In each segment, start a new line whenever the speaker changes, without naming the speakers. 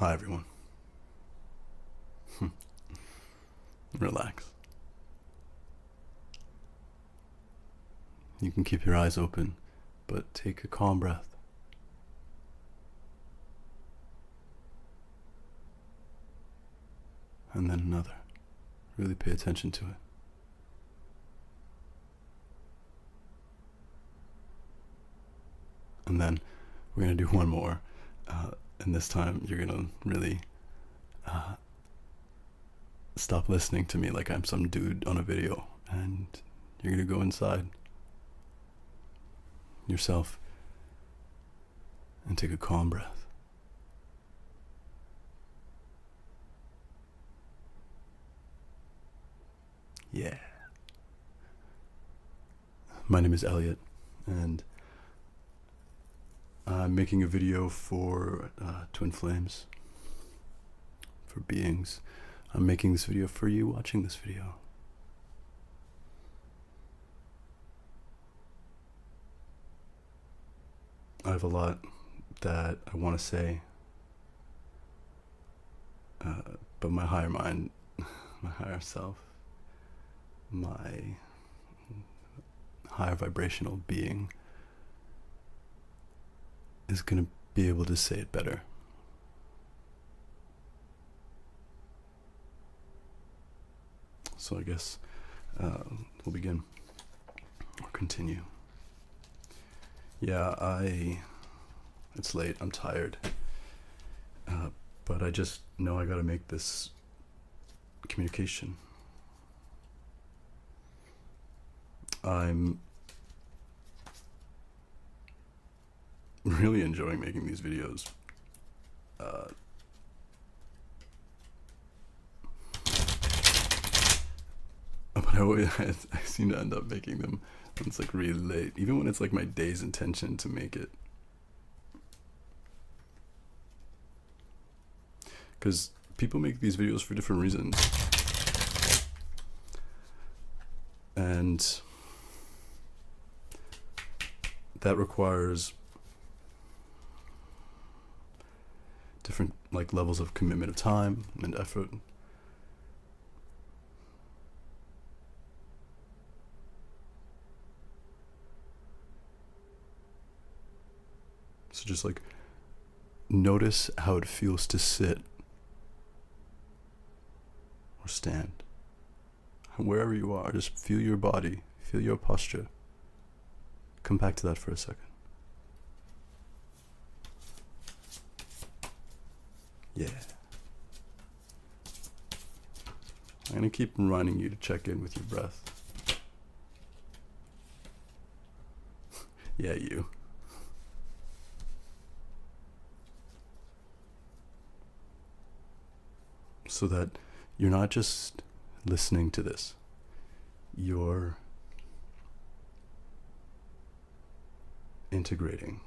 Hi everyone. Relax. You can keep your eyes open, but take a calm breath. And then another. Really pay attention to it. And then we're going to do one more. And this time you're going to really stop listening to me like I'm some dude on a video. And you're going to go inside yourself and take a calm breath. Yeah. My name is Elliot, and I'm making a video for Twinflames, for beings. I'm making this video for you watching this video. I have a lot that I want to say, but my higher mind, my higher self, my higher vibrational being is going to be able to say it better. So I guess we'll begin or continue. Yeah, it's late, I'm tired, but I just know I gotta make this communication. I'm really enjoying making these videos. But I seem to end up making them when it's like really late, even when it's like my day's intention to make it. Because people make these videos for different reasons. And that requires different like levels of commitment of time and effort. So just like notice how it feels to sit or stand. Wherever you are, just feel your body, feel your posture. Come back to that for a second. Yeah. I'm gonna keep reminding you to check in with your breath. Yeah, you. So that you're not just listening to this, you're integrating,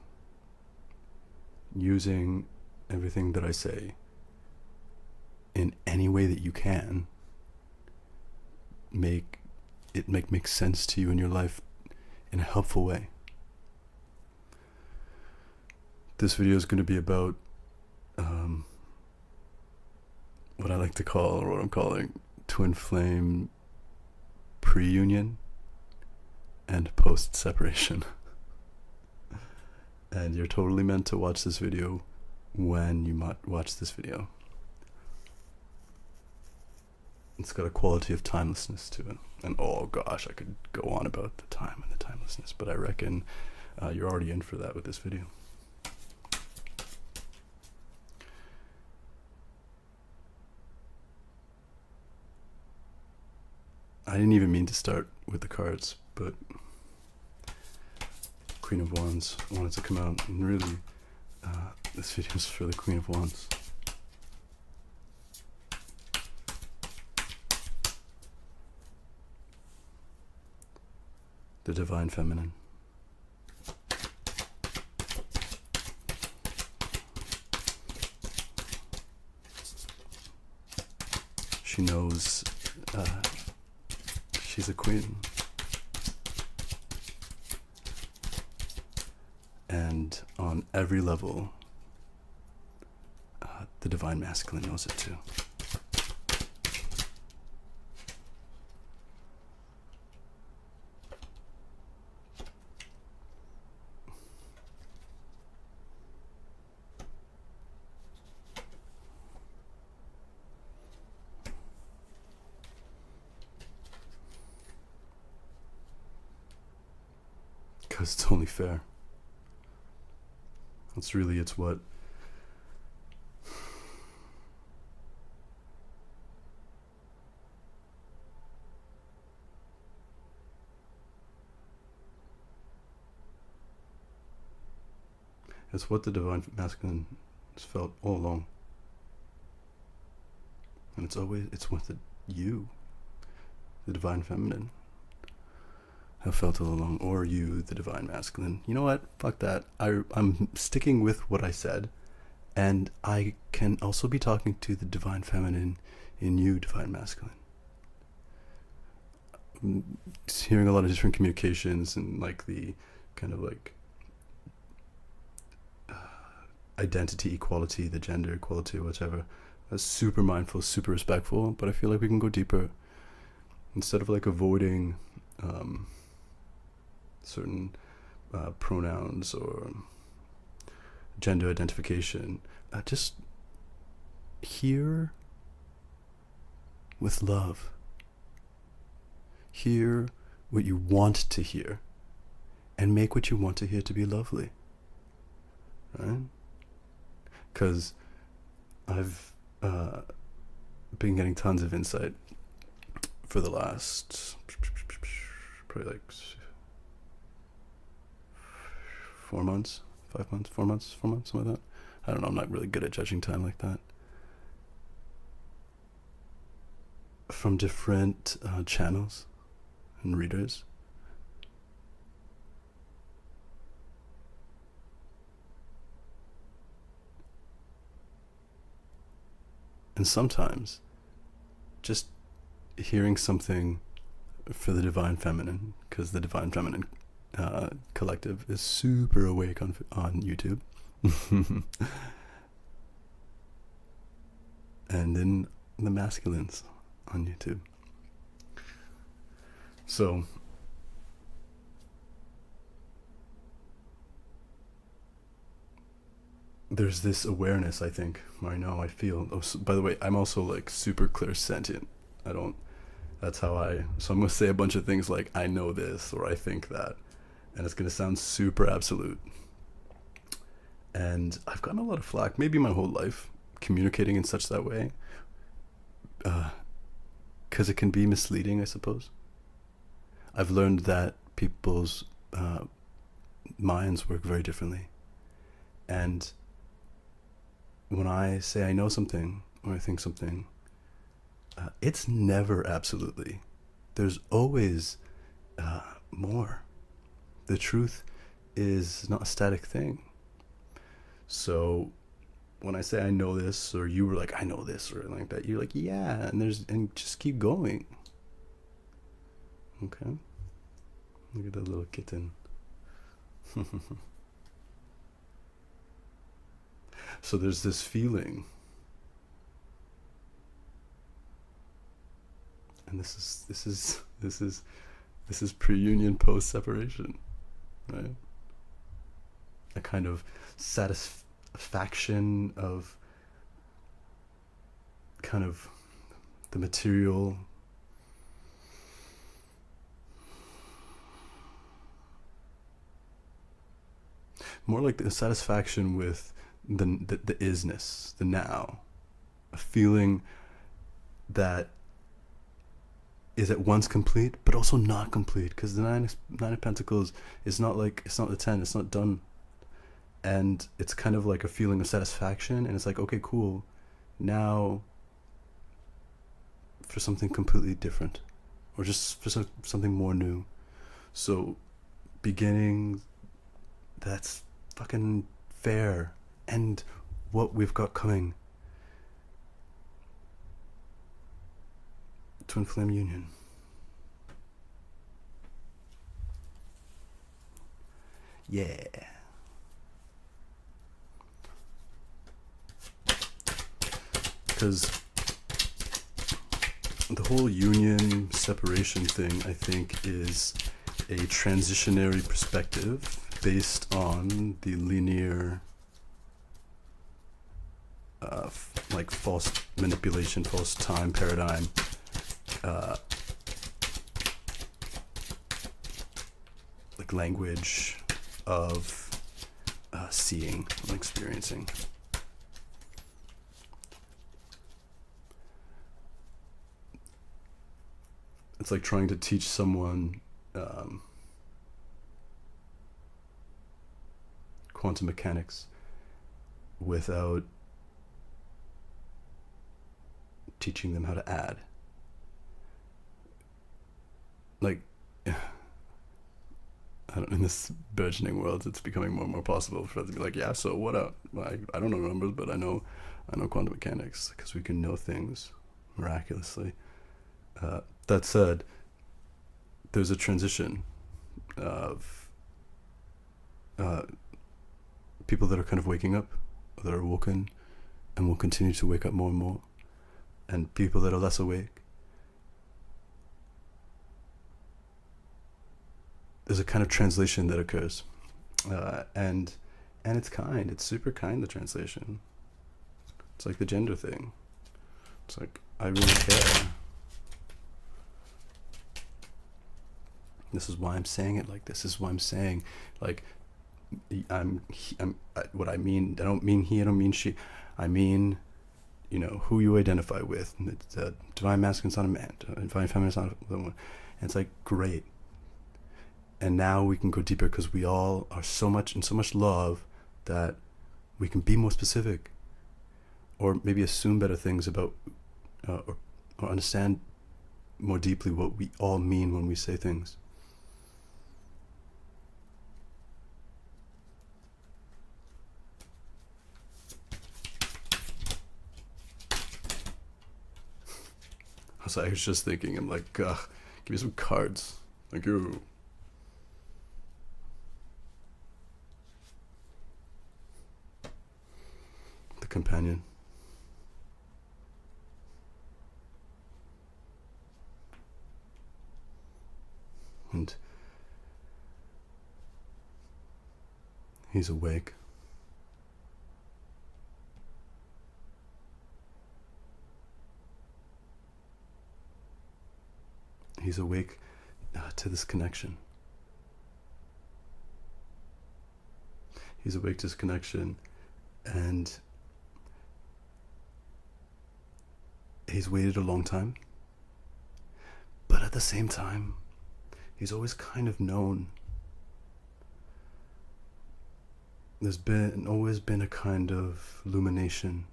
using everything that I say in any way that you can, make it make sense to you in your life in a helpful way. This video is going to be about what I like to call, or what I'm calling, twin flame pre-union and post-separation. And you're totally meant to watch this video when you might watch this video. It's got a quality of timelessness to it. And oh gosh, I could go on about the time and the timelessness, but I reckon you're already in for that with this video. I didn't even mean to start with the cards, but Queen of Wands wanted to come out, and really this video is for the Queen of Wands. The Divine Feminine. She knows she's a queen. And on every level, the divine masculine knows it too. Because it's only fair. It's what the divine masculine has felt all along. And it's what you, the divine feminine, have felt all along, or you, the divine masculine. You know what? Fuck that. I'm sticking with what I said, and I can also be talking to the divine feminine in you, divine masculine. Hearing a lot of different communications and like the kind of like identity equality, the gender equality, whatever. That's super mindful, super respectful, but I feel like we can go deeper. Instead of like avoiding certain pronouns or gender identification, just hear with love. Hear what you want to hear and make what you want to hear to be lovely, right? Because I've been getting tons of insight for the last probably like 4 months, 5 months, 4 months, something like that. I don't know, I'm not really good at judging time like that. From different channels and readers. And sometimes just hearing something for the divine feminine, because the divine feminine collective is super awake on YouTube. And then the masculines on YouTube. So there's this awareness, I think, I feel. Oh, so, by the way, I'm also like super clairsentient. That's how so I'm going to say a bunch of things like, I know this, or I think that, and it's going to sound super absolute. And I've gotten a lot of flack, maybe my whole life, communicating in such that way, because it can be misleading, I suppose. I've learned that people's minds work very differently. And when I say I know something, or I think something, it's never absolutely. There's always more. The truth is not a static thing. So when I say I know this, or you were like, I know this, or like that, you're like, yeah, and just keep going. Okay? Look at that little kitten. So there's this feeling, and this is pre-union, post-separation, right? A kind of satisfaction of kind of the material, more like the satisfaction with the isness, the now, a feeling that is at once complete but also not complete, because the nine of Pentacles is not like, it's not the 10, it's not done, and it's kind of like a feeling of satisfaction, and it's like, okay, cool, now for something completely different, or just for something more new. So beginning, that's fucking fair, and what we've got coming. Twin flame union. Yeah. because the whole union separation thing, I think, is a transitionary perspective based on the linear, like false manipulation, false time paradigm, like language of seeing and experiencing. It's like trying to teach someone quantum mechanics without teaching them how to add. Like, I don't, in this burgeoning world, it's becoming more and more possible for us to be like, yeah, so what up? I don't know numbers, but I know quantum mechanics, because we can know things miraculously. That said, there's a transition of people that are kind of waking up, that are woken, and will continue to wake up more and more, and people that are less awake. There's a kind of translation that occurs, and it's super kind, the translation. It's like the gender thing. It's like, I really care. This is why I'm saying it like this. This is why I'm saying, like, what I mean, I don't mean he, I don't mean she. I mean, you know, who you identify with. It's divine masculine's not a man, divine feminine's not a woman. And it's like, great. And now we can go deeper, because we all are so much in so much love that we can be more specific, or maybe assume better things about, or understand more deeply what we all mean when we say things. I was just thinking, I'm like, give me some cards. Thank you. The companion. And he's awake. He's awake to this connection. He's awake to this connection, and he's waited a long time. But at the same time, he's always kind of known. There's always been a kind of illumination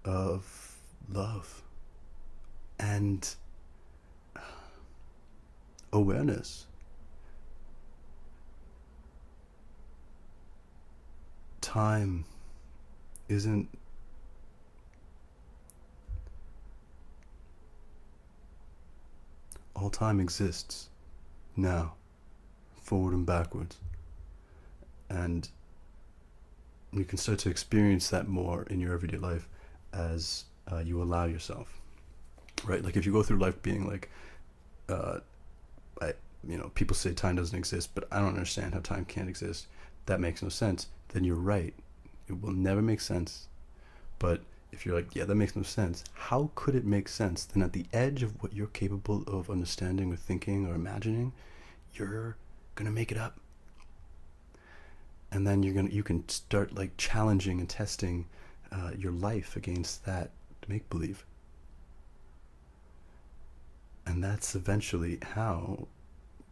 of love and awareness. Time isn't all. Time exists now, forward and backwards, and you can start to experience that more in your everyday life as you allow yourself. Right, like if you go through life being like, people say time doesn't exist, but I don't understand how time can't exist. That makes no sense. Then you're right. It will never make sense. But if you're like, yeah, that makes no sense, how could it make sense? Then at the edge of what you're capable of understanding or thinking or imagining, you're gonna make it up. And then you can start like challenging and testing your life against that make-believe. And that's eventually how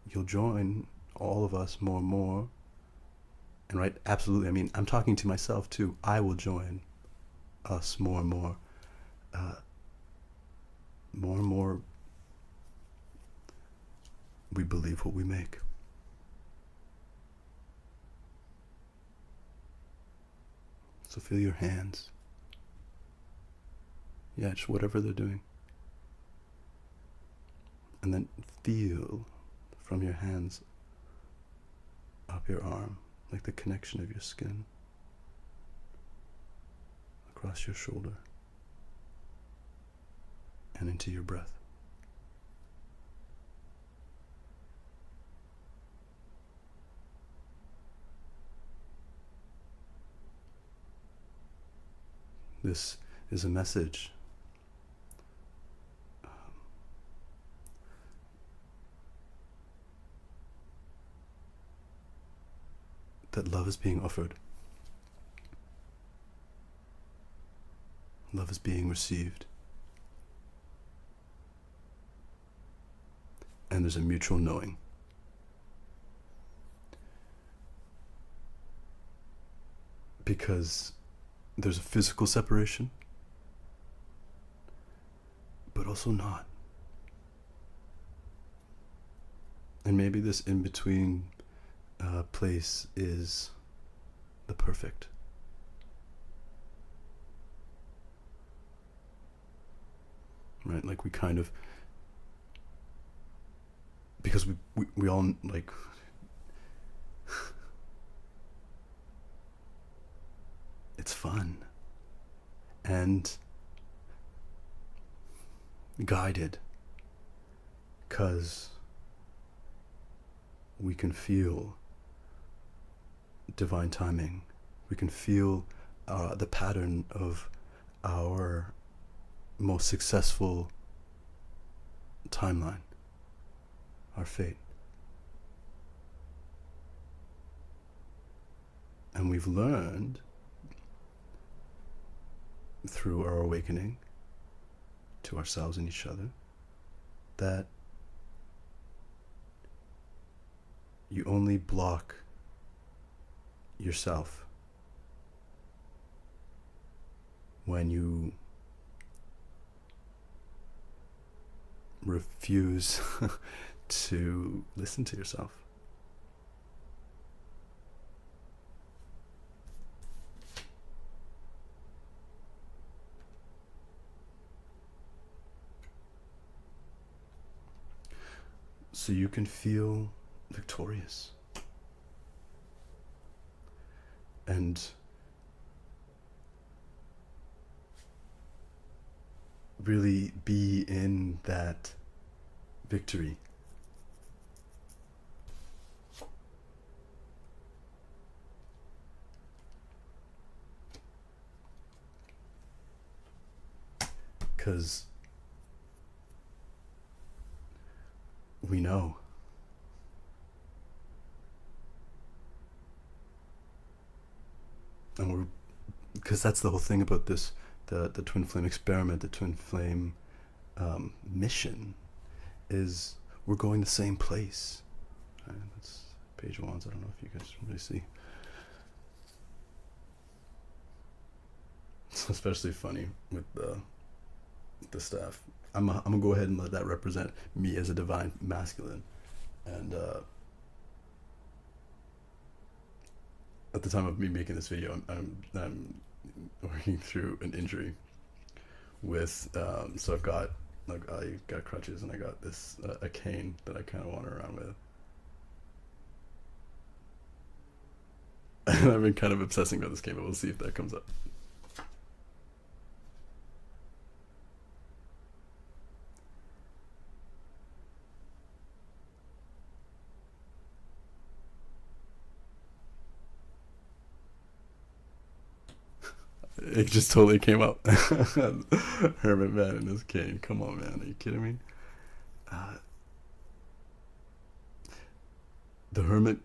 you'll join all of us more and more. And right, absolutely, I mean, I'm talking to myself too. I will join us more and more. More and more we believe what we make. So feel your hands. Yeah, just whatever they're doing. And then feel from your hands up your arm, like the connection of your skin across your shoulder, and into your breath. This is a message that love is being offered. Love is being received. And there's a mutual knowing. Because there's a physical separation, but also not. And maybe this in-between place is the perfect. Right? Like we kind of, because we all like, it's fun and guided, because we can feel divine timing. We can feel the pattern of our most successful timeline, our fate. And we've learned through our awakening to ourselves and each other that you only block yourself when you refuse to listen to yourself. So you can feel victorious and really be in that victory. Because we know. And because that's the whole thing about this, the Twinflame Experiment, the Twinflame mission, is we're going the same place. Right? That's page 1. I don't know if you guys really see. It's especially funny with the staff. I'm gonna go ahead and let that represent me as a divine masculine, and at the time of me making this video, I'm working through an injury with so I got crutches and I got this a cane that I kind of wander around with, and I've been kind of obsessing about this game, but we'll see if that comes up. It just totally came up. Hermit man in his cane. Come on, man. Are you kidding me? The hermit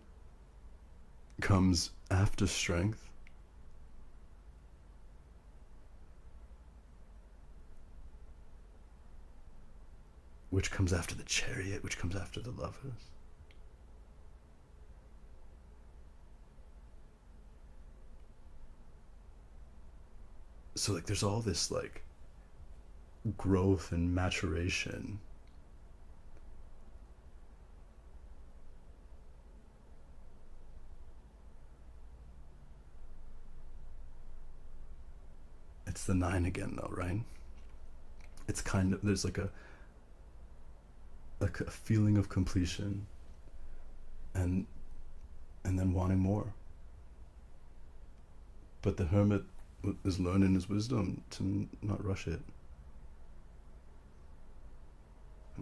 comes after strength. Which comes after the chariot, which comes after the lovers. So like there's all this like growth and maturation. It's the 9 again though, right? It's kind of, there's like a feeling of completion and then wanting more. But the hermit is learning his wisdom to not rush it,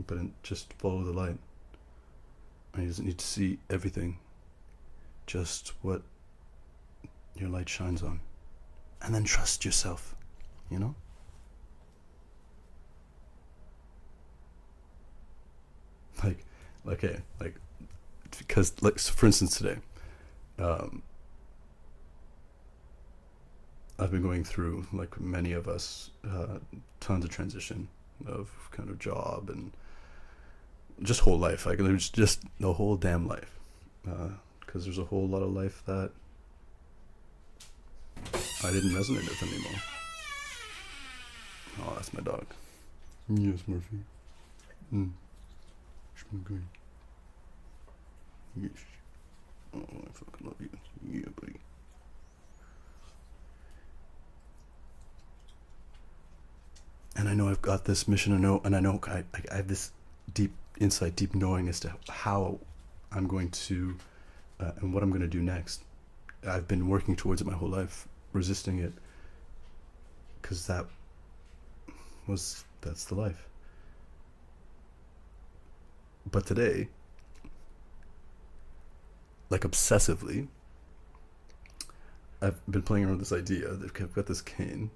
but just follow the light. And he doesn't need to see everything, just what your light shines on, and then trust yourself, you know. Because so for instance today, I've been going through, like many of us, tons of transition of kind of job and just whole life. Like there's just the whole damn life, because there's a whole lot of life that I didn't resonate with anymore. Oh, that's my dog. Yes, Murphy. Okay. Yes. Oh, I fucking love you. Yeah, buddy. And I know I've got this mission, and I know I have this deep insight, deep knowing as to how I'm going to, and what I'm going to do next. I've been working towards it my whole life, resisting it, because that's the life. But today, like obsessively, I've been playing around with this idea that I've got this cane,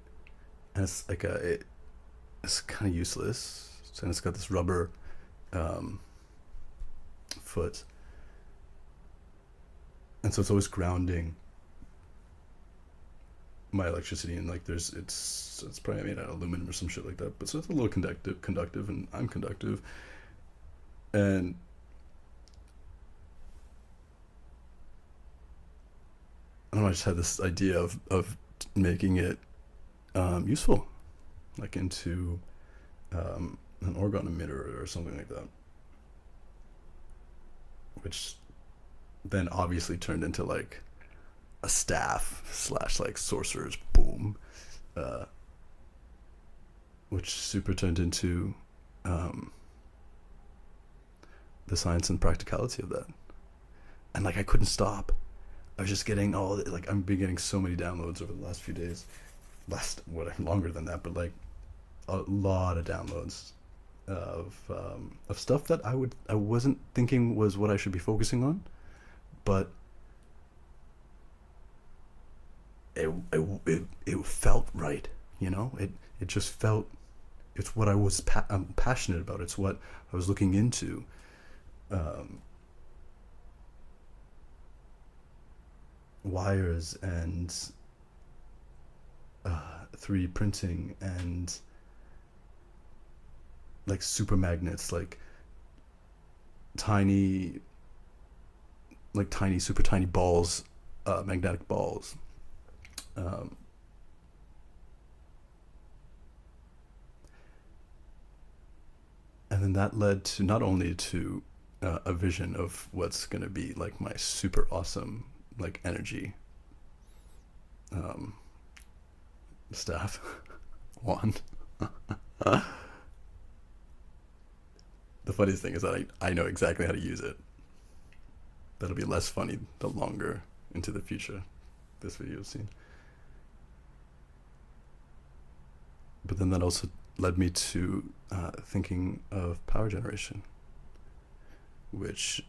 and it's like it's kind of useless, and it's got this rubber foot, and so it's always grounding my electricity, and like it's probably made out of aluminum or some shit like that, but so it's a little conductive, and I'm conductive, and I don't know, I just had this idea of making it useful, like into an orgone emitter or something like that, which then obviously turned into like a staff / like sorcerer's boom, which super turned into the science and practicality of that. And like I couldn't stop. I was just getting I've been getting so many downloads over the last few days, longer than that, but like a lot of downloads of stuff that I wasn't thinking was what I should be focusing on, but it felt right, you know. It just felt, it's what I'm passionate about. It's what I was looking into. Wires and 3D printing and like super magnets, like super tiny balls, magnetic balls, and then that led to not only to a vision of what's going to be like my super awesome like energy staff wand. The funniest thing is that I know exactly how to use it. That'll be less funny the longer into the future this video is seen. But then that also led me to thinking of power generation, which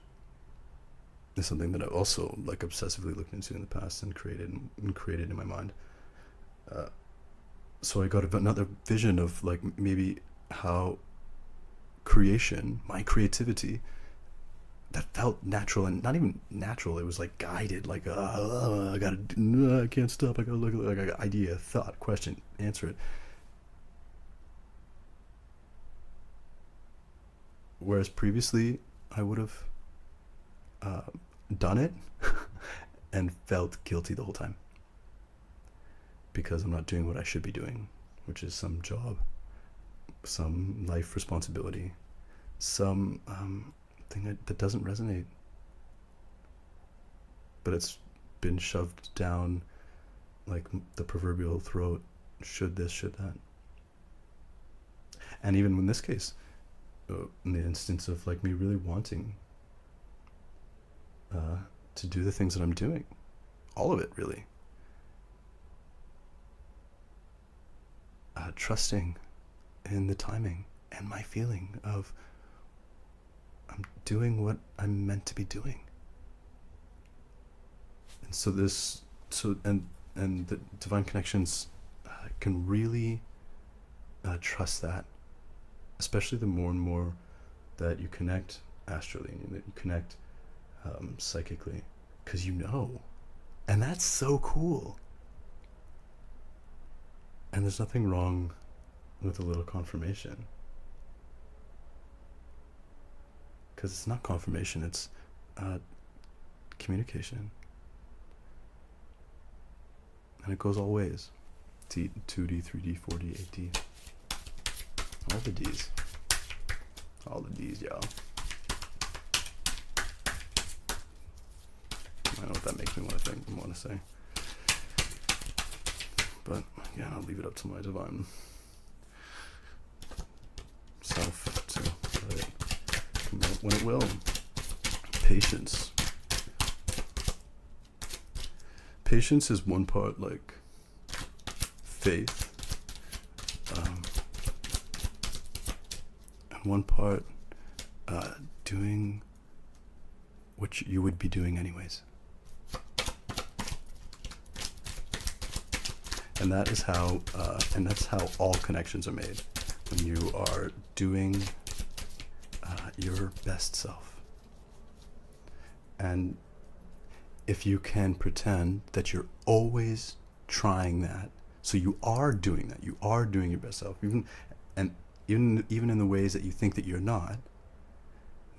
is something that I've also like obsessively looked into in the past and created in my mind. So I got another vision of like maybe how my creativity, that felt natural, and not even natural, it was like guided, like I can't stop, I gotta look like an idea, thought, question, answer it. Whereas previously I would have done it and felt guilty the whole time because I'm not doing what I should be doing, which is some job, some life responsibility, some thing that doesn't resonate, but it's been shoved down like the proverbial throat. Should this, should that. And even in this case, in the instance of like me really wanting to do the things that I'm doing, all of it really, trusting in the timing and my feeling of I'm doing what I'm meant to be doing. And so and the divine connections can really trust that, especially the more and more that you connect astrally and that you connect psychically, because you know, and that's so cool. And there's nothing wrong with a little confirmation, because it's not confirmation, it's communication, and it goes all ways. 2D, 3D, 4D, 8D, all the D's, y'all. I know what that makes me want to say, but yeah, I'll leave it up to my divine self to let it come out when it will. Patience. Patience is one part like faith, and one part doing what you would be doing anyways. And that is how, and that's how all connections are made, when you are doing your best self. And if you can pretend that you're always trying that, so you are doing that, you are doing your best self, even in the ways that you think that you're not,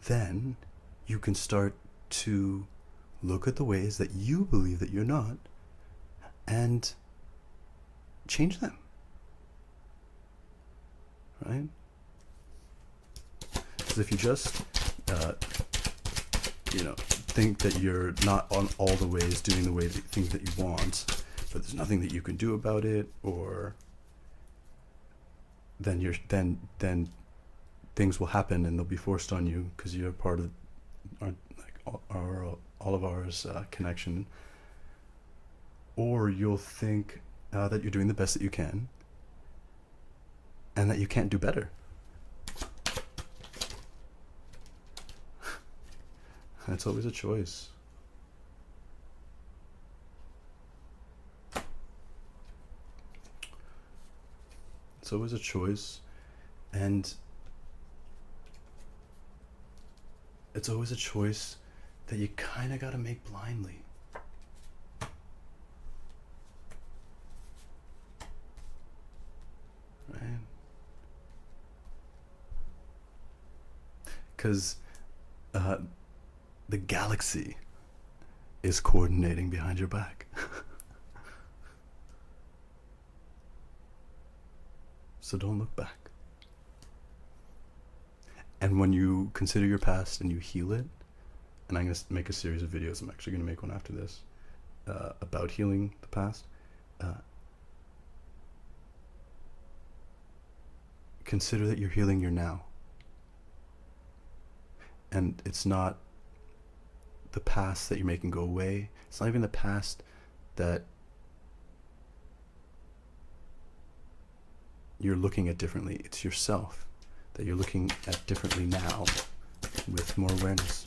then you can start to look at the ways that you believe that you're not and change them, right? Because if you just think that you're not on all the ways doing the way that things that you want, but there's nothing that you can do about it, or then things will happen and they'll be forced on you because you're part of all of ours connection. Or you'll think that you're doing the best that you can and that you can't do better. It's always a choice. It's always a choice, and it's always a choice that you kind of got to make blindly. Right? Because the galaxy is coordinating behind your back. So don't look back. And when you consider your past and you heal it, and I'm going to make a series of videos, I'm actually going to make one after this, about healing the past, consider that you're healing your now. And it's not the past that you're making go away. It's not even the past that you're looking at differently. It's yourself that you're looking at differently now with more awareness.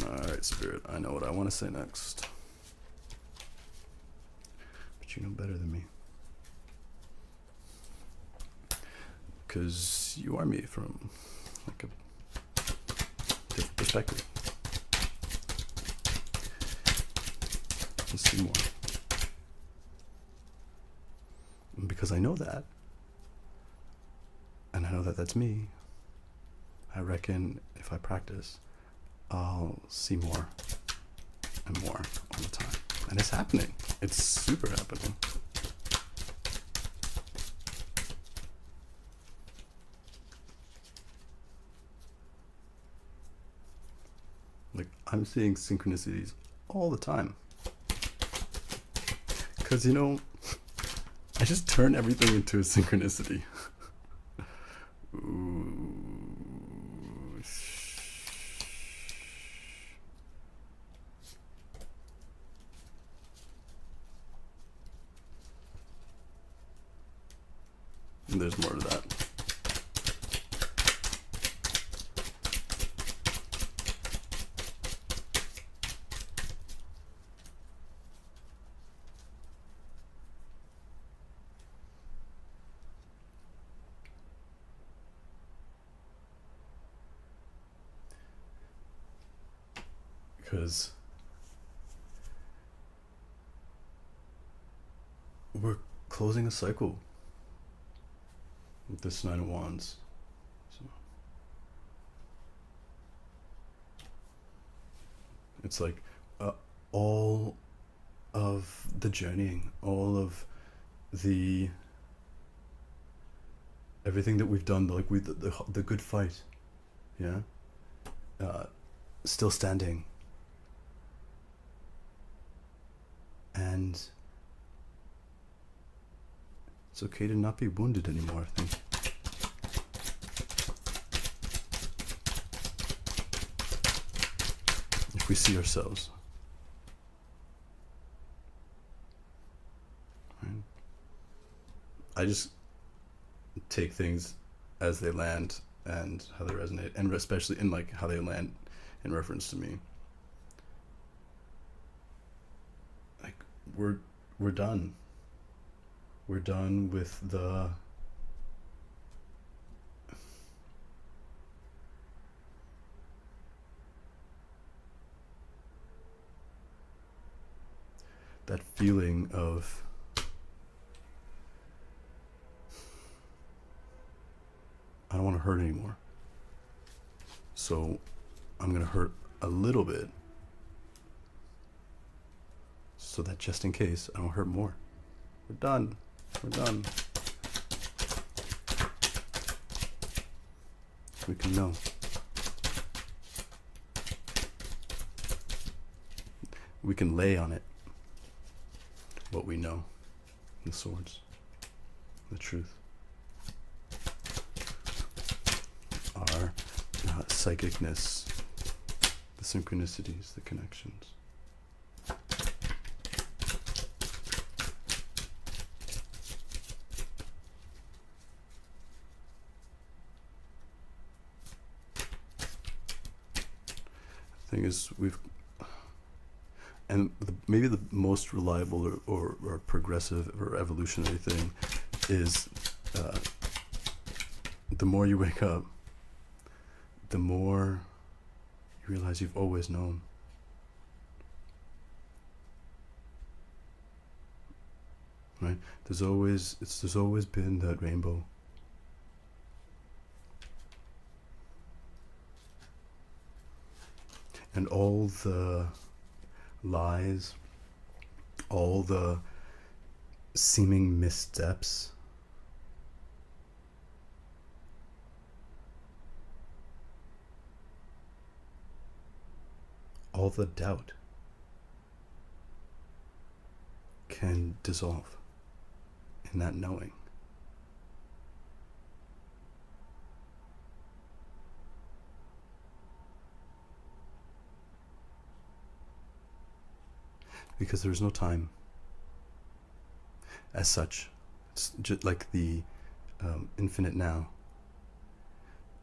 Alright, Spirit, I know what I want to say next. But you know better than me. Because you are me from like a different perspective. Let's see more. And because I know that, and I know that that's me, I reckon if I practice, I'll see more and more all the time. And it's happening. It's super happening. Like, I'm seeing synchronicities all the time. Because, I just turn everything into a synchronicity. Ooh. there's more to that. Because we're closing a cycle with this Nine of Wands. So it's like all of the journeying, all of the everything that we've done, like the good fight, yeah, still standing. And it's okay to not be wounded anymore, I think. If we see ourselves. Right? I just take things as they land and how they resonate, and especially in like how they land in reference to me. Like we're done. We're done with that feeling of I don't want to hurt anymore. So I'm going to hurt a little bit so that just in case I don't hurt more. We're done. We're done. We can know. We can lay on it what we know. The swords. The truth. Our psychicness. The synchronicities. The connections. Thing is, maybe the most reliable or progressive or evolutionary thing is the more you wake up, the more you realize you've always known. Right? There's always been that rainbow. And all the lies, all the seeming missteps, all the doubt can dissolve in that knowing. Because there's no time as such. It's just like the infinite now.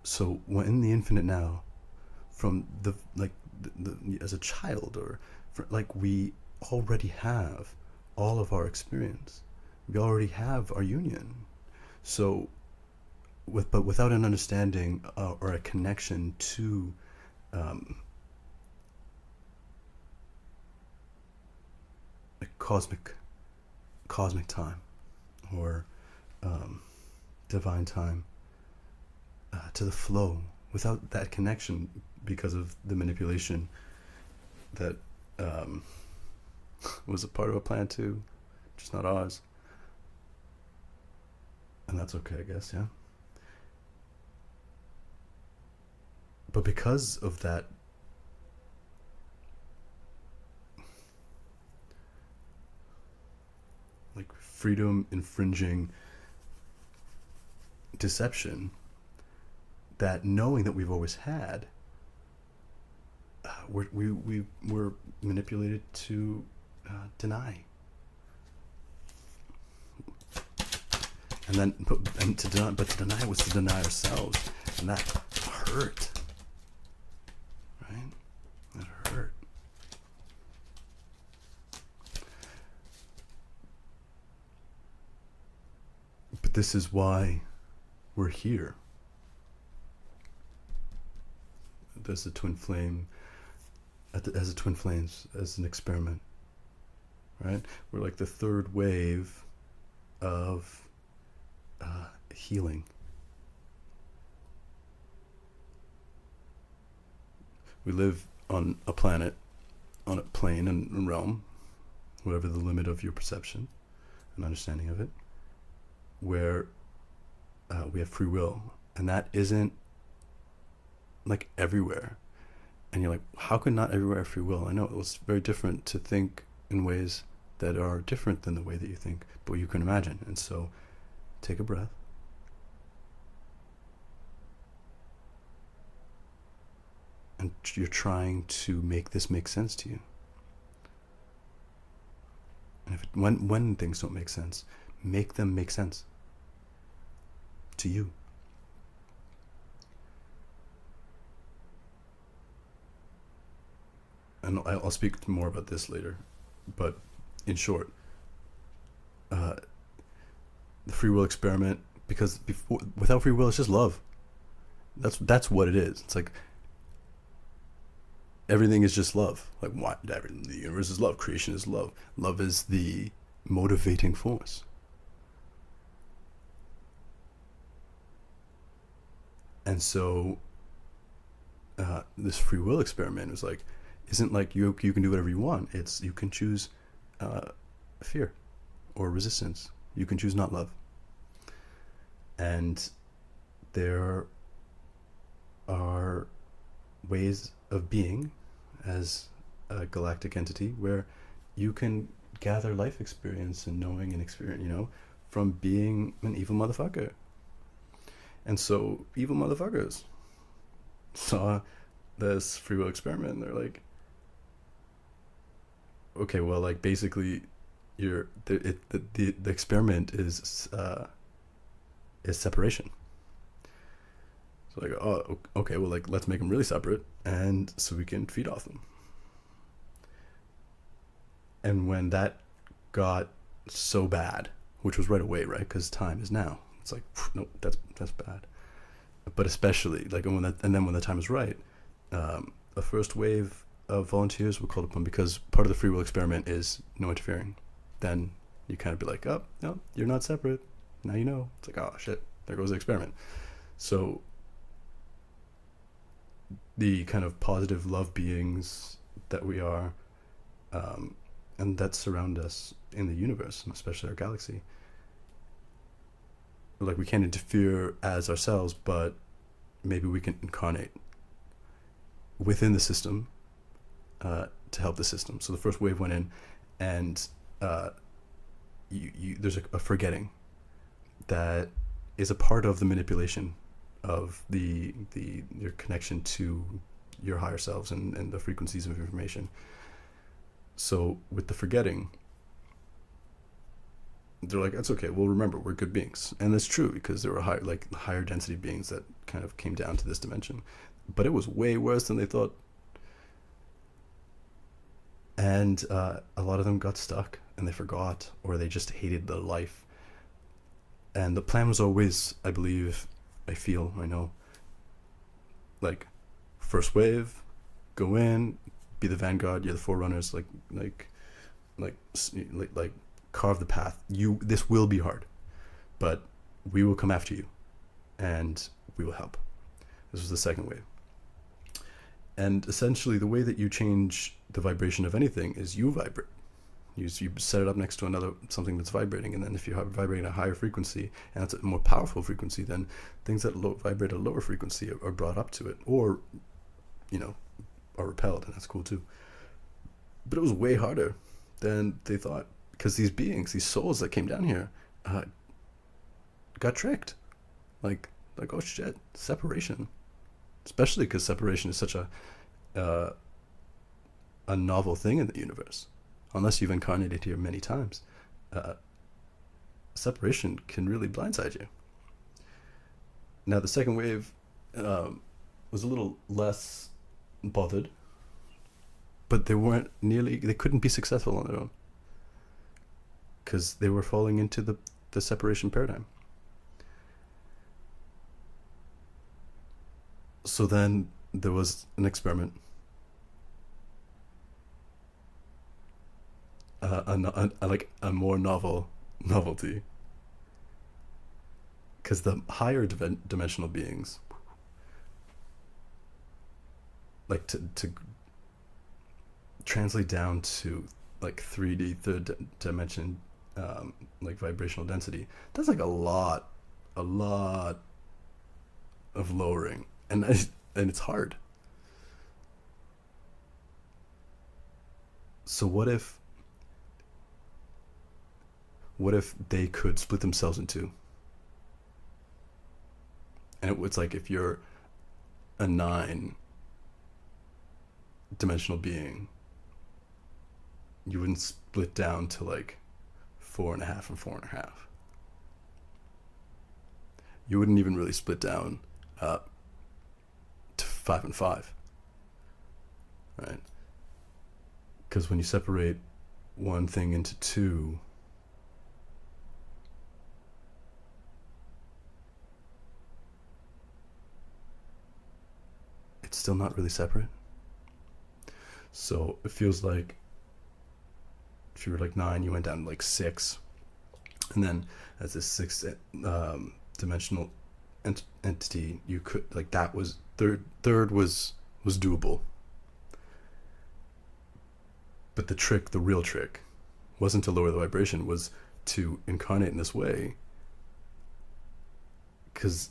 So when in the infinite now, from the as a child, or we already have all of our experience. We already have our union. So but without an understanding or a connection to cosmic time or divine time, to the flow, without that connection, because of the manipulation that was a part of a plan too, just not ours. And that's okay, I guess, yeah. But because of that freedom infringing deception, that knowing that we've always had, we're manipulated to deny. And then, to deny was to deny ourselves, and that hurt, right? That hurt. But this is why we're here. There's a twin flame, as a twin flames, as an experiment, right? We're like the third wave of healing. We live on a planet, on a plane and realm, whatever the limit of your perception and understanding of it, where we have free will, and that isn't like everywhere. And you're like, how could not everywhere have free will? I know it's very different to think in ways that are different than the way that you think, but you can imagine. And so take a breath. And you're trying to make this make sense to you. And when things don't make sense, make them make sense to you. And I'll speak more about this later, but in short, the free will experiment, because without free will, it's just love. That's what it is. It's like everything is just love. Like, what? The universe is love. Creation is love. Love is the motivating force. And so this free will experiment is like, isn't like you can do whatever you want. It's you can choose fear or resistance. You can choose not love. And there are ways of being as a galactic entity where you can gather life experience and knowing and experience, from being an evil motherfucker. And so evil motherfuckers saw this free will experiment and they're like, okay, well, like basically the experiment is separation. So like, oh, okay, well, like, let's make them really separate, and so we can feed off them. And when that got so bad, which was right away, right? Because time is now. It's like, no, that's bad. But especially like when the time is right, the first wave of volunteers were called upon, because part of the free will experiment is no interfering. Then you kind of be like, oh, no, you're not separate. Now you know. It's like, oh shit, there goes the experiment. So the kind of positive love beings that we are, and that surround us in the universe, and especially our galaxy, like, we can't interfere as ourselves, but maybe we can incarnate within the system to help the system. So the first wave went in, and there's a forgetting that is a part of the manipulation of your connection to your higher selves and the frequencies of information. So with the forgetting, they're like, that's okay, well, remember, we're good beings. And that's true, because there were higher density beings that kind of came down to this dimension, but it was way worse than they thought. And a lot of them got stuck and they forgot, or they just hated the life. And the plan was always, I believe, I know, like, first wave, go in, be the vanguard, you're the forerunners, like carve the path. This will be hard, but we will come after you and we will help. This was the second wave. And essentially the way that you change the vibration of anything is you vibrate. You set it up next to something that's vibrating, and then if you're vibrating at a higher frequency, and it's a more powerful frequency, then things that vibrate at a lower frequency are brought up to it, or are repelled, and that's cool too. But it was way harder than they thought, because these beings, these souls that came down here, got tricked. Like, oh shit, separation. Especially because separation is such a novel thing in the universe. Unless you've incarnated here many times, separation can really blindside you. Now, the second wave was a little less bothered, but they couldn't be successful on their own because they were falling into the separation paradigm. So then there was an experiment, a more novelty, because the higher dimensional beings, like to translate down to like 3D, third dimension, like vibrational density, that's like a lot of lowering, and it's hard. So what if they could split themselves in two? And it's like, if you're a 9 dimensional being, you wouldn't split down to like 4.5 and 4.5. You wouldn't even really split down to 5 and 5, right? Because when you separate one thing into two, it's still not really separate. So it feels like if you were like 9, you went down to like 6, and then as this 6th dimensional entity, you could, like, that was third was doable. But the real trick, wasn't to lower the vibration, was to incarnate in this way, because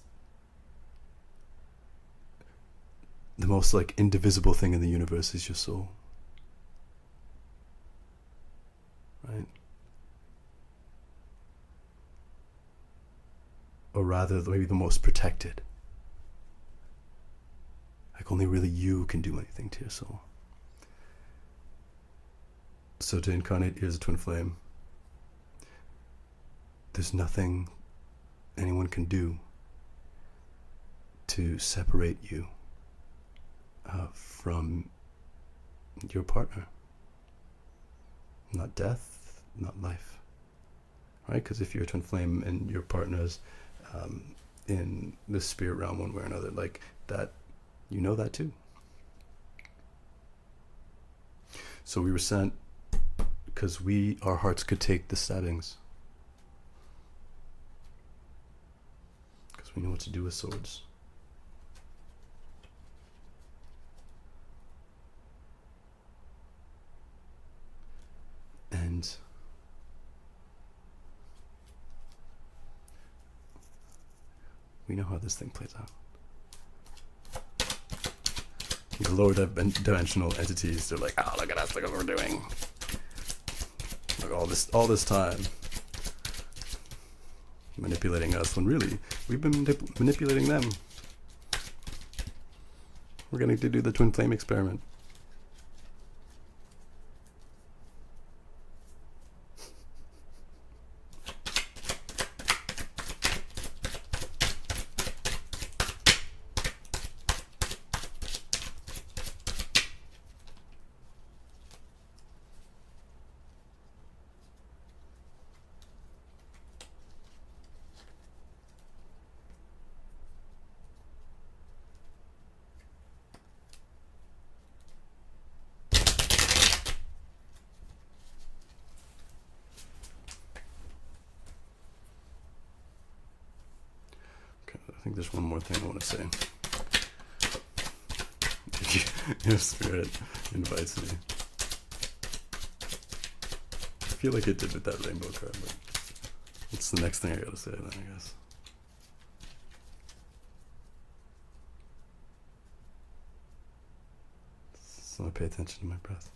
the most like indivisible thing in the universe is your soul, right? Or rather, maybe the most protected. Like, only really you can do anything to your soul. So to incarnate here as a twin flame, there's nothing anyone can do to separate you from your partner. Not death, not life, right? Because if you're a twin flame and your partner's in the spirit realm one way or another, like that, you know that too. So we were sent because our hearts could take the stabbings, because we know what to do with swords. And we know how this thing plays out. The lower dimensional entities, they're like, oh, look at us, look what we're doing. Look, all this time manipulating us, when really we've been manipulating them. We're going to do the Twinflame Experiment. I think there's one more thing I want to say. Your spirit invites me. I feel like it did with that rainbow card, but it's the next thing I gotta say then, I guess. So I pay attention to my breath.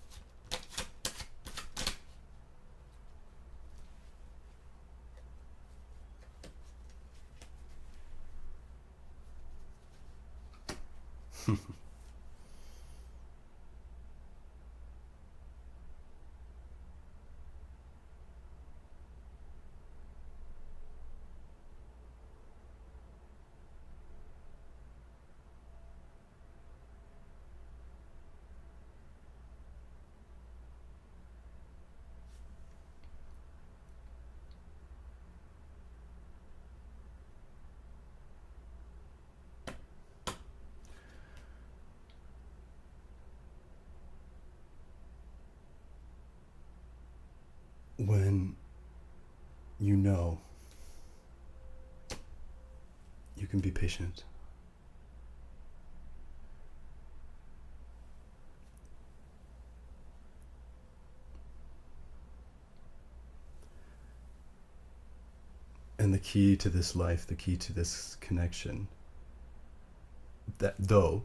when you know, you can be patient. And the key to this life, the key to this connection, that though,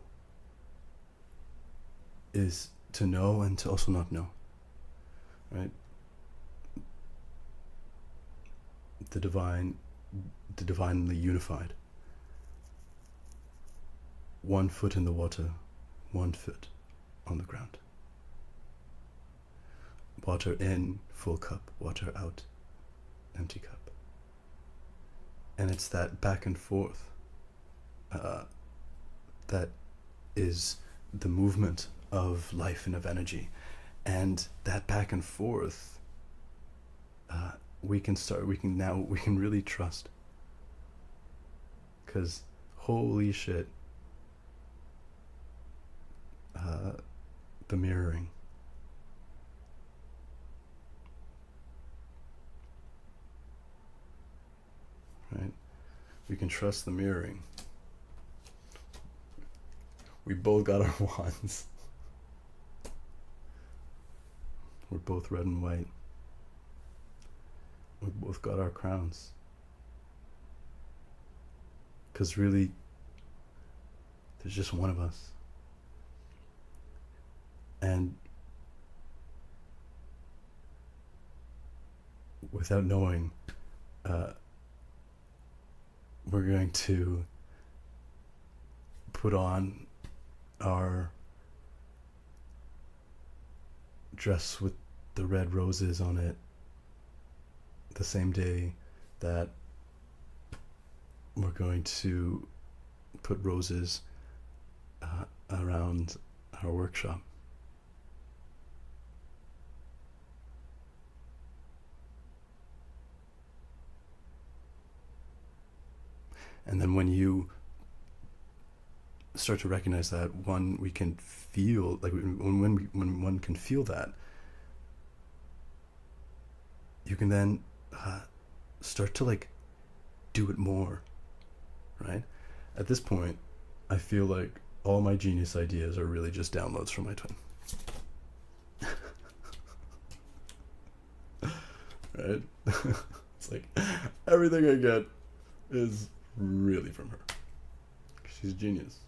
is to know and to also not know, right? The divinely unified. One foot in the water, one foot on the ground. Water in, full cup. Water out, empty cup. And it's that back and forth that is the movement of life and of energy. And that back and forth, we can really trust. Because holy shit, the mirroring. Right? We can trust the mirroring. We both got our wands. We're both red and white. We both got our crowns. Because really, there's just one of us. And without knowing, we're going to put on our dress with the red roses on it the same day that we're going to put roses around our workshop. And then when you start to recognize that, one, we can feel, like when one can feel that, you can then start to like do it more, right? At this point, I feel like all my genius ideas are really just downloads from my twin. Right? It's like everything I get is really from her. She's a genius.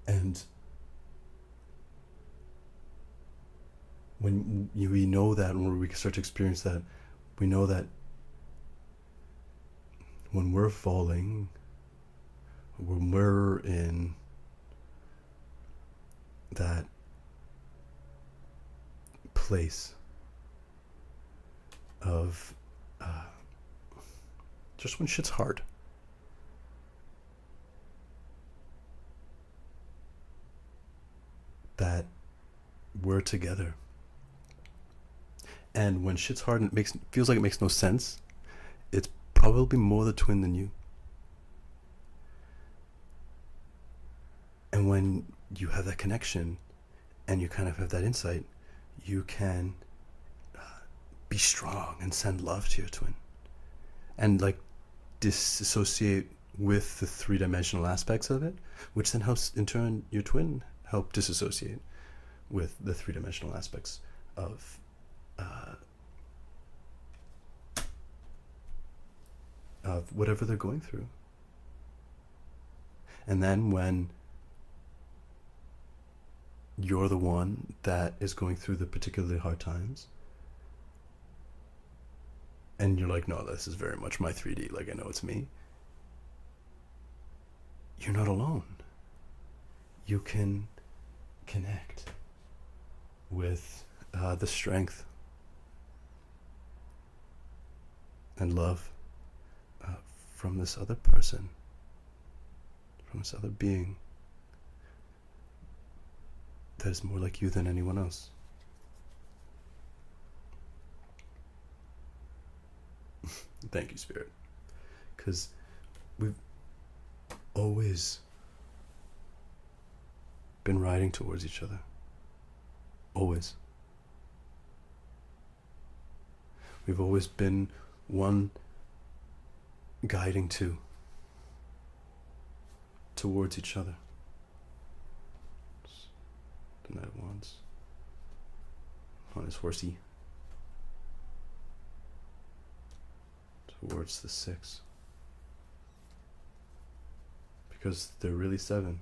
And when we know that, and when we can start to experience that, we know that when we're falling, when we're in that place of just when shit's hard, that we're together. And when shit's hard and feels like it makes no sense, it's probably more the twin than you. And when you have that connection and you kind of have that insight, you can be strong and send love to your twin. And like disassociate with the three-dimensional aspects of it, which then helps in turn your twin help disassociate with the three-dimensional aspects of whatever they're going through. And then when you're the one that is going through the particularly hard times, and you're like, no, this is very much my 3D, like I know it's me, you're not alone. You can connect with the strength and love from this other person, from this other being. that is more like you than anyone else. Thank you, Spirit. Because we've always been riding towards each other. Always. We've always been one guiding two towards each other. The Knight of Wands on his horsey towards the 6, because they're really 7.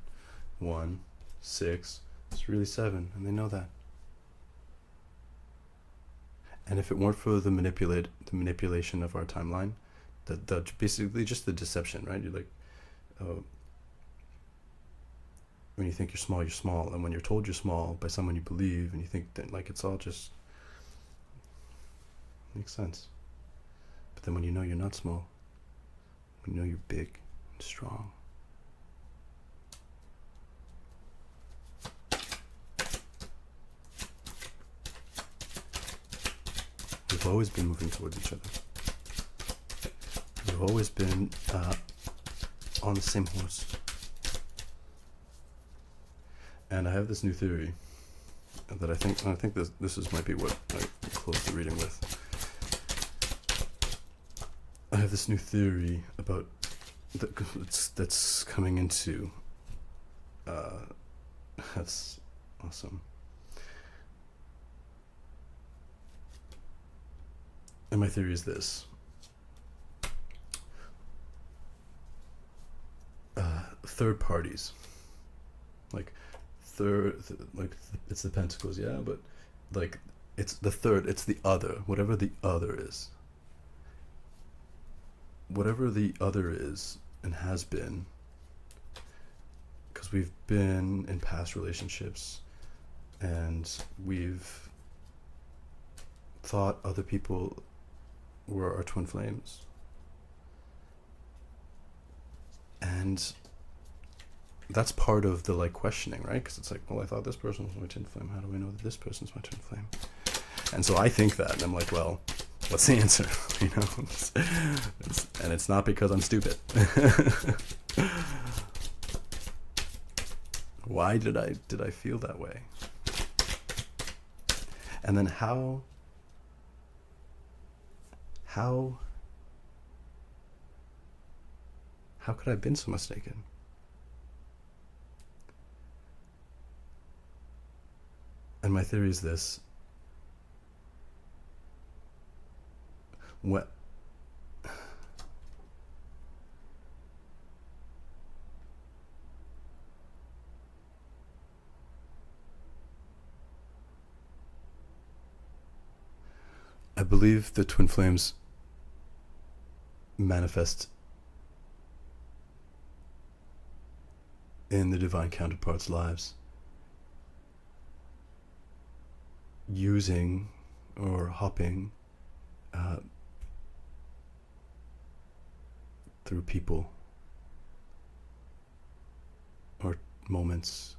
1, 6, it's really 7, and they know that. And if it weren't for the manipulation of our timeline, the basically just the deception, right? You're like, when you think you're small, and when you're told you're small by someone you believe, and you think that like it's all just makes sense. But then when you know you're not small, when you know you're big and strong, we've always been moving towards each other. We've always been on the same horse. And I have this new theory that I think this might be what I close the reading with. I have this new theory about that's coming into. That's awesome. And my theory is this. Third parties. Like it's the Pentacles, yeah, but like it's the third, it's the other, whatever the other is. Whatever the other is and has been, because we've been in past relationships and we've thought other people were our twin flames. And that's part of the like questioning, right? Because it's like, well, I thought this person was my twin flame. How do we know that this person's my twin flame? And so I think that, and I'm like, well, what's the answer? You know, and it's not because I'm stupid. Why did I feel that way? And then how could I have been so mistaken? And my theory is this. What? I believe the twin flames manifest in the divine counterparts' lives, using or hopping through people or moments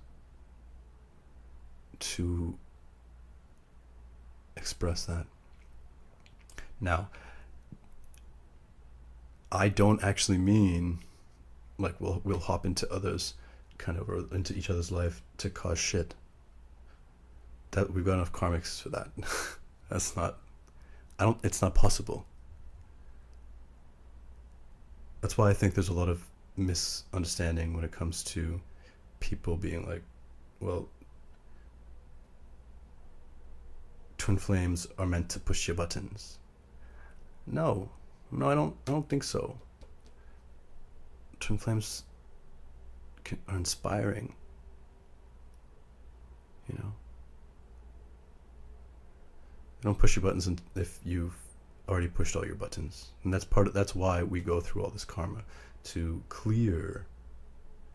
to express that. Now, I don't actually mean like we'll hop into others kind of, or into each other's life to cause shit. That we've got enough karmics for that. That's not, it's not possible. That's why I think there's a lot of misunderstanding when it comes to people being like, well, twin flames are meant to push your buttons. No, I don't think so. Twin flames are inspiring. You know, they don't push your buttons if you've already pushed all your buttons, and that's why we go through all this karma, to clear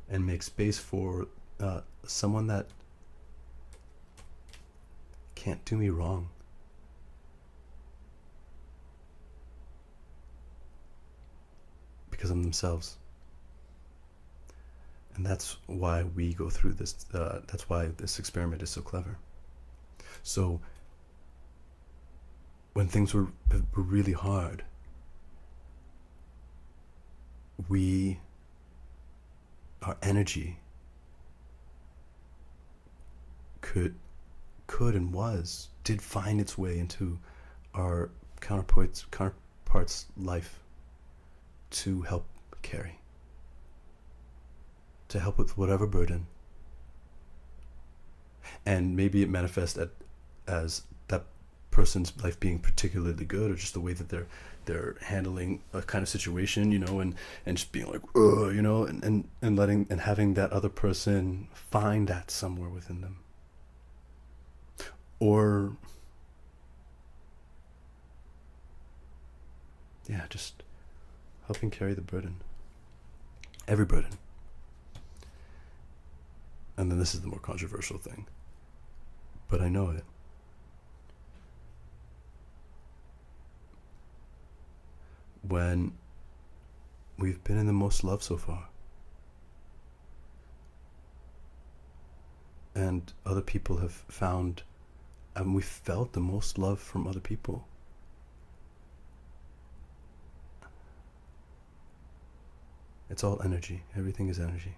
and make space for someone that can't do me wrong. Because of themselves. And that's why we go through this. That's why this experiment is so clever. So when things were really hard, our energy could and did find its way into our counterpart's life to help carry, to help with whatever burden. And maybe it manifests as that person's life being particularly good, or just the way that they're handling a kind of situation, and just being like, and letting and having that other person find that somewhere within them. Or just helping carry the burden. Every burden. And then this is the more controversial thing, but I know it. When we've been in the most love so far, and other people have found, and we felt the most love from other people, it's all energy. Everything is energy.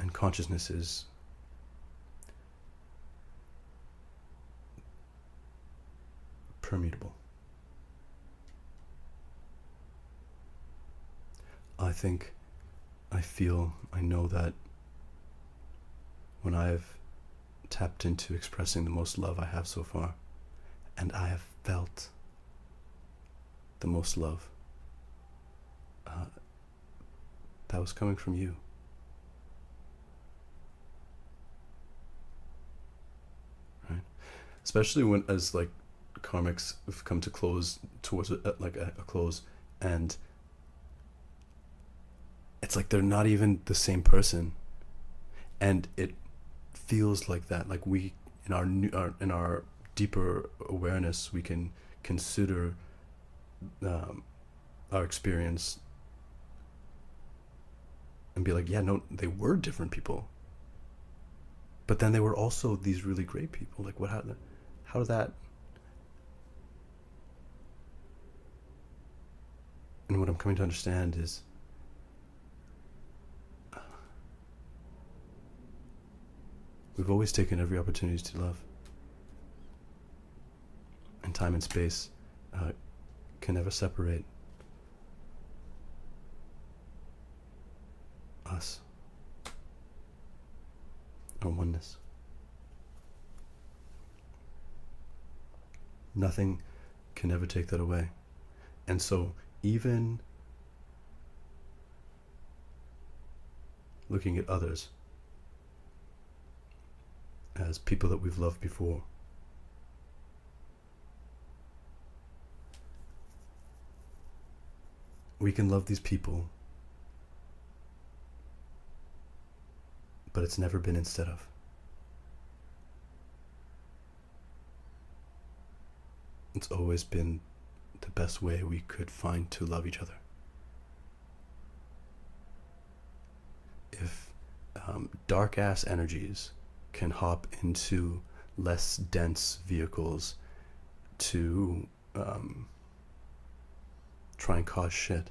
And consciousness is permeable. I know that when I've tapped into expressing the most love I have so far, and I have felt the most love, that was coming from you. Right? Especially when, as like karmics have come to close towards a close, and it's like they're not even the same person, and it feels like that. Like we, in our deeper awareness, we can consider our experience and be like, yeah, no, they were different people, but then they were also these really great people. Like, how did that? And what I'm coming to understand is, we've always taken every opportunity to love. And time and space can never separate us, our oneness. Nothing can ever take that away. And so even looking at others as people that we've loved before, we can love these people, but it's never been instead of. It's always been the best way we could find to love each other. If dark ass energies can hop into less dense vehicles to try and cause shit,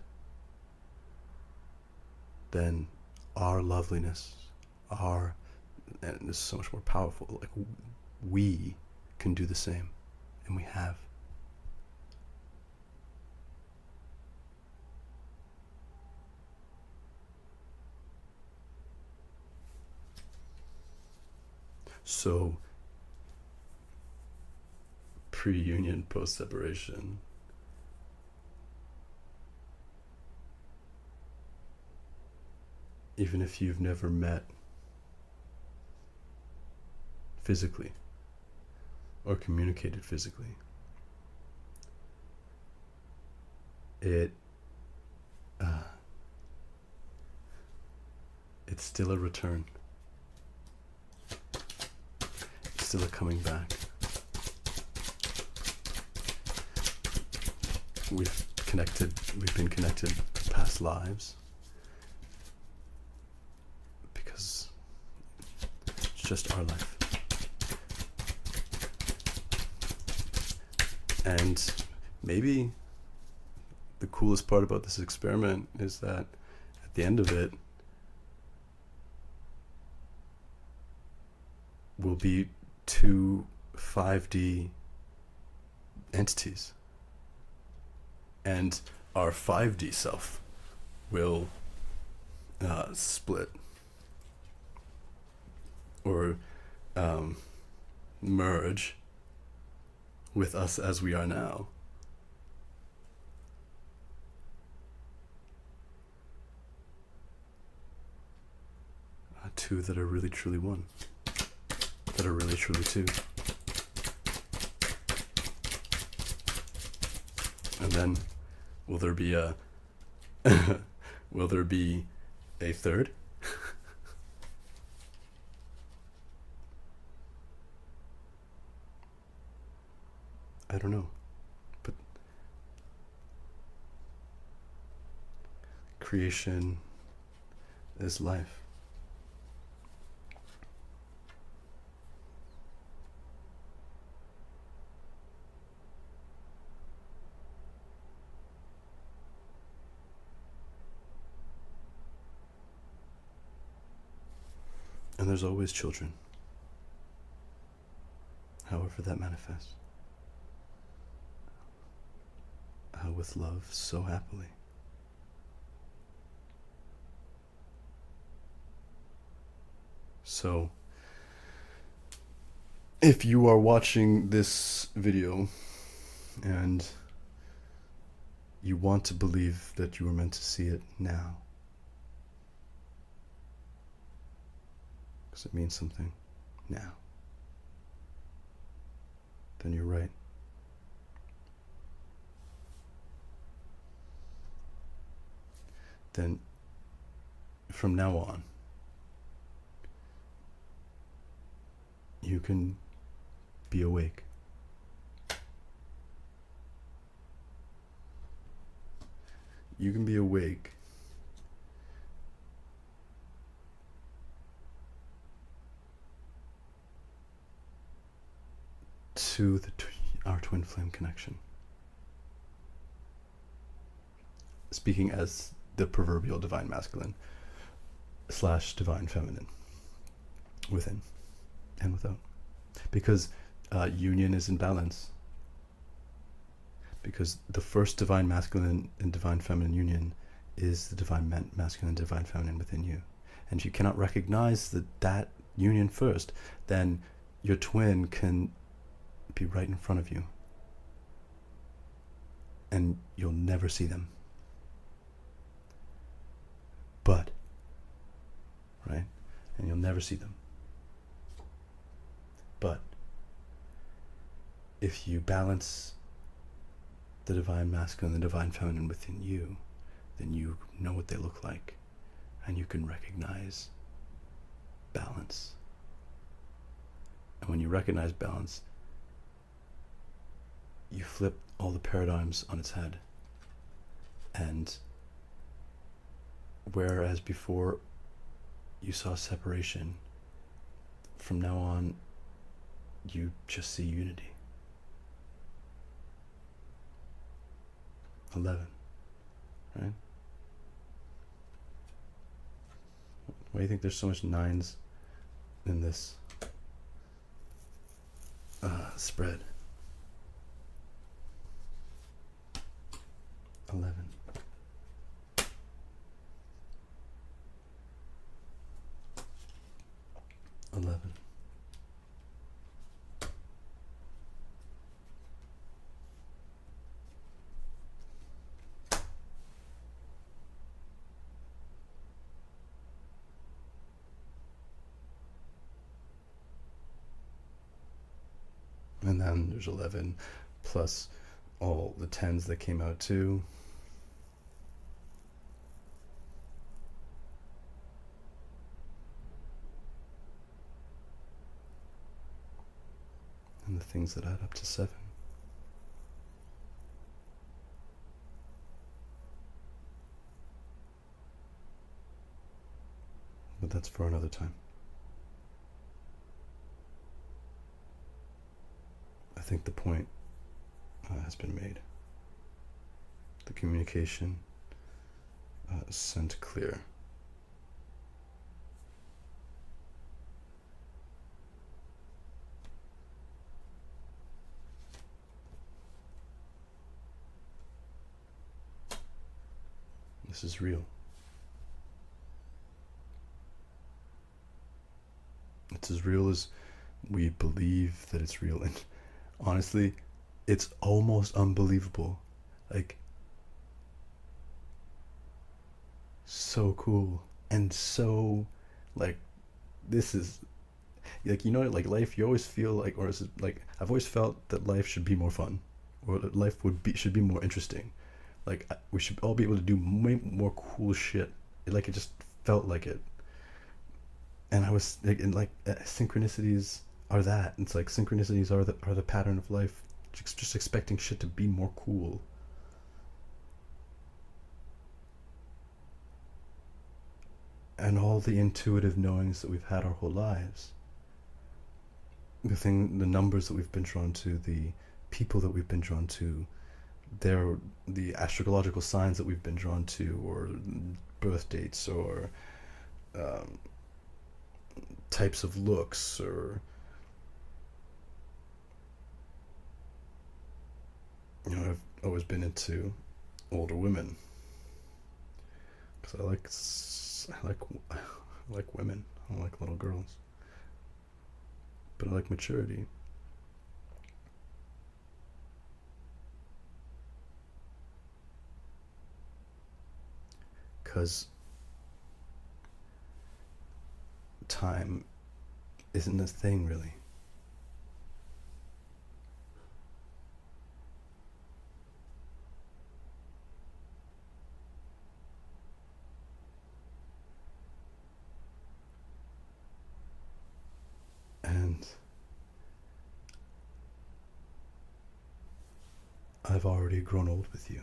then our loveliness, and this is so much more powerful, like we can do the same, and we have. So, pre-union, post-separation, even if you've never met physically or communicated physically, it's still a return. It's still a coming back. We've been connected to past lives, just our life. And maybe the coolest part about this experiment is that at the end of it, we'll be two 5D entities. And our 5D self will split or merge with us as we are now. Two that are really truly one, that are really truly two. And then will there be a will there be a third? I don't know, but creation is life. And there's always children, however that manifests. With love so happily. So, if you are watching this video and you want to believe that you were meant to see it now, because it means something now, then you're right. Then from now on, you can be awake. You can be awake to our twin flame connection. Speaking as the proverbial divine masculine / divine feminine, within and without, because union is in balance, because the first divine masculine and divine feminine union is the divine masculine and divine feminine within you. And if you cannot recognize that union first, then your twin can be right in front of you and you'll never see them. But, right? And you'll never see them. But if you balance the divine masculine and the divine feminine within you, then you know what they look like and you can recognize balance. And when you recognize balance, you flip all the paradigms on its head. And whereas before you saw separation, from now on you just see unity. 11, right? Why do you think there's so much 9s in this spread? 11. And then there's 11 plus all the 10s that came out too. And the things that add up to 7. But that's for another time. think the point has been made. The communication sent clear. This is real. It's as real as we believe that it's real. And honestly, it's almost unbelievable. Like, so cool. And so, like, this is, like, you know, like life, you always feel like, or is it like, I've always felt that life should be more fun, or that life should be more interesting. Like, we should all be able to do more cool shit. Like, it just felt like it. And I was like, and like, synchronicities are that. It's like synchronicities are the pattern of life. Just expecting shit to be more cool. And all the intuitive knowings that we've had our whole lives. The numbers that we've been drawn to, the people that we've been drawn to, the astrological signs that we've been drawn to, or birth dates, or types of looks, or, you know, I've always been into older women because I like women. I don't like little girls, but I like maturity. Because time isn't a thing, really. And I've already grown old with you.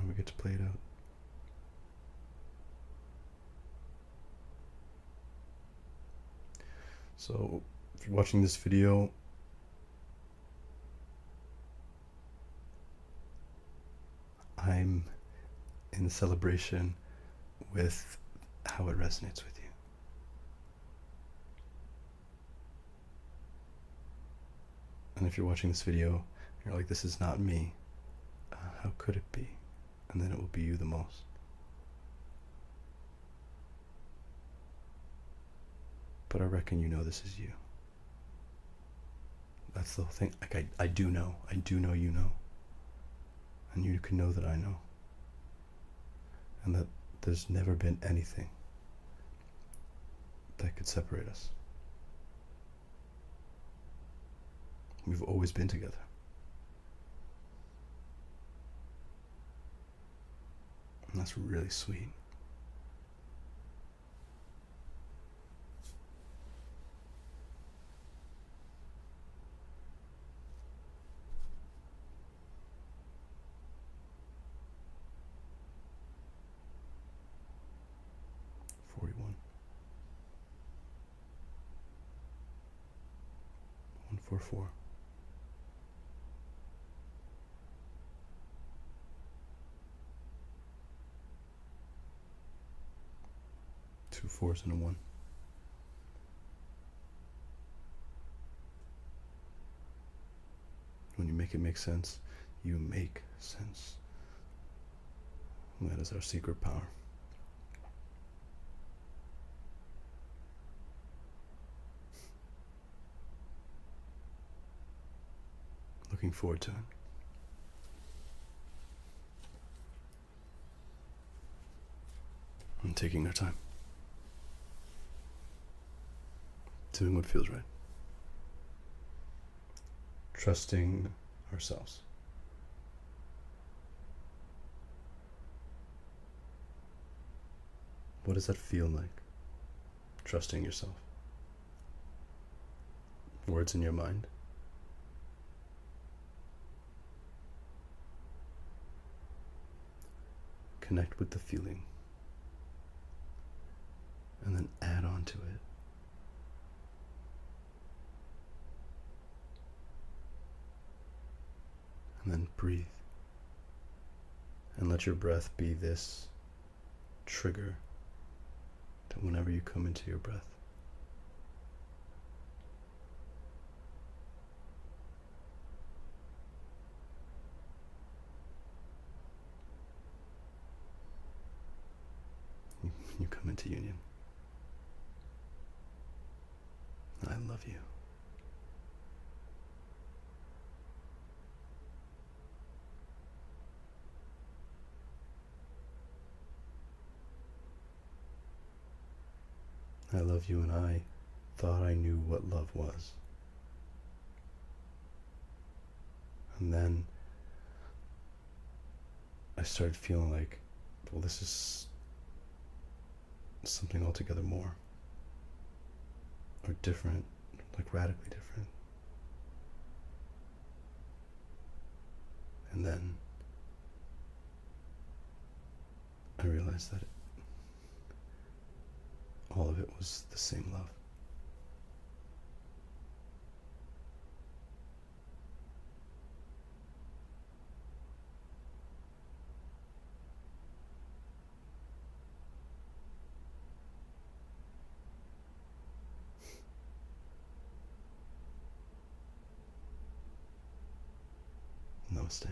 We get to play it out. So, if you're watching this video, I'm in celebration with how it resonates with you. And if you're watching this video, you're like, this is not me. How could it be? And then it will be you the most. But I reckon you know this is you. That's the whole thing. Like, I do know. I do know you know. And you can know that I know. And that there's never been anything that could separate us. We've always been together. And that's really sweet. $41. 144. 2 4s and a 1. When you make it make sense, you make sense. And that is our secret power. Looking forward to it. And taking our time. Doing what feels right. Trusting ourselves. What does that feel like? Trusting yourself. Words in your mind. connect with the feeling, and then add on to it. And then breathe. And let your breath be this trigger to whenever you come into your breath. You come into union. I love you. I love you, and I thought I knew what love was. And then I started feeling like, well, this is something altogether more, or different, like radically different. And then I realized that all of it was the same love. Namaste.